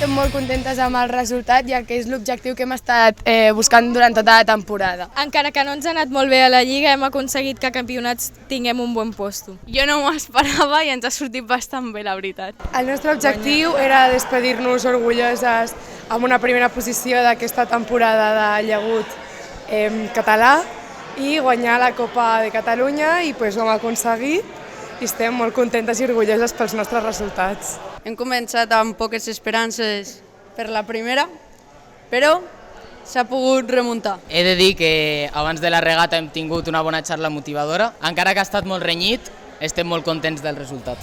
estem molt contentes amb el resultat, ja que és l'objectiu que hem estat buscant durant tota la temporada. Encara que no ens ha anat molt bé a la Lliga, hem aconseguit que a campionats tinguem un bon puesto. Jo no m'ho esperava i ens ha sortit bastant bé, la veritat. El nostre objectiu era despedir-nos orgulloses amb una primera posició d'aquesta temporada de Llagut català i guanyar la Copa de Catalunya, i ho hem aconseguit i estem molt contentes i orgulloses pels nostres resultats. Hem començat amb poques esperances per la primera, però s'ha pogut remuntar. He de dir que abans de la regata hem tingut una bona xarxa motivadora. Encara que ha estat molt renyit, estem molt contents del resultat.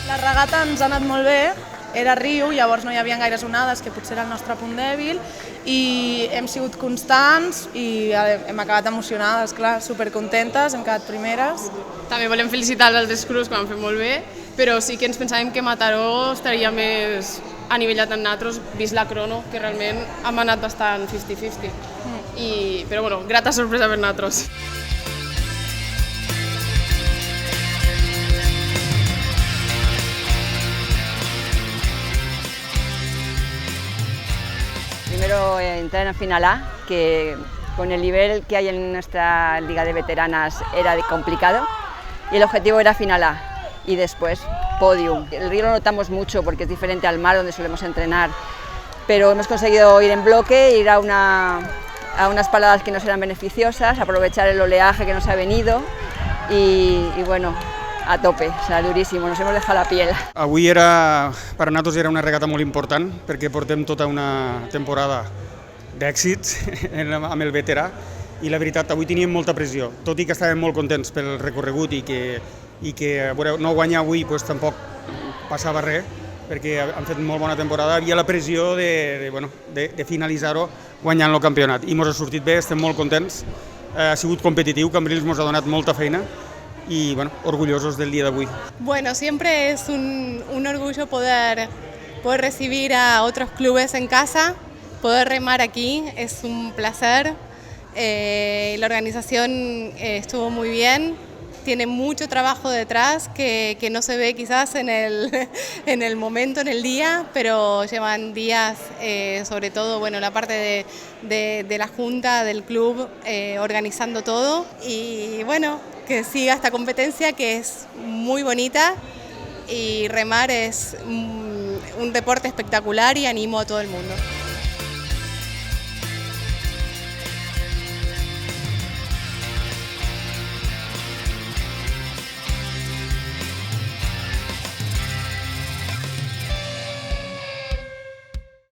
La regata ens ha anat molt bé, era riu, llavors no hi havia gaires onades, que potser era el nostre punt dèbil, i hem sigut constants i hem acabat emocionades, clar, supercontentes, hem quedat primeres. També volem felicitar els altres clubs que ho han fet molt bé, però sí que ens pensàvem que Mataró estaria més anivellat amb nosaltres, vist la crono, que realment hem anat bastant 50-50. Però bueno, grata sorpresa per nosaltres. Primero entrar en final A, que con el nivel que hay en nuestra liga de veteranas era complicado, y el objetivo era final A y después podium. El río lo notamos mucho porque es diferente al mar donde solemos entrenar, pero hemos conseguido ir en bloque, ir a unas paladas que nos eran beneficiosas, aprovechar el oleaje que nos ha venido y bueno, a tope, o sea, durísimo, nos hemos dejado la piel. Avui per a nosaltres era una regata molt important perquè portem tota una temporada d'èxits amb el veterà i la veritat, avui teníem molta pressió, tot i que estàvem molt contents pel recorregut i que no guanyar avui tampoc passava res perquè han fet molt bona temporada. Havia la pressió de finalitzar-ho guanyant el campionat i ens ha sortit bé, estem molt contents, ha sigut competitiu, Cambrils ens ha donat molta feina y orgullosos del día de hoy. Bueno, siempre es un orgullo poder recibir a otros clubes en casa, poder remar aquí, es un placer. La organización estuvo muy bien, tiene mucho trabajo detrás que no se ve quizás en el momento, en el día, pero llevan días, sobre todo la parte de la junta del club organizando todo, y que siga esta competencia que es muy bonita, y remar es un deporte espectacular y animo a todo el mundo.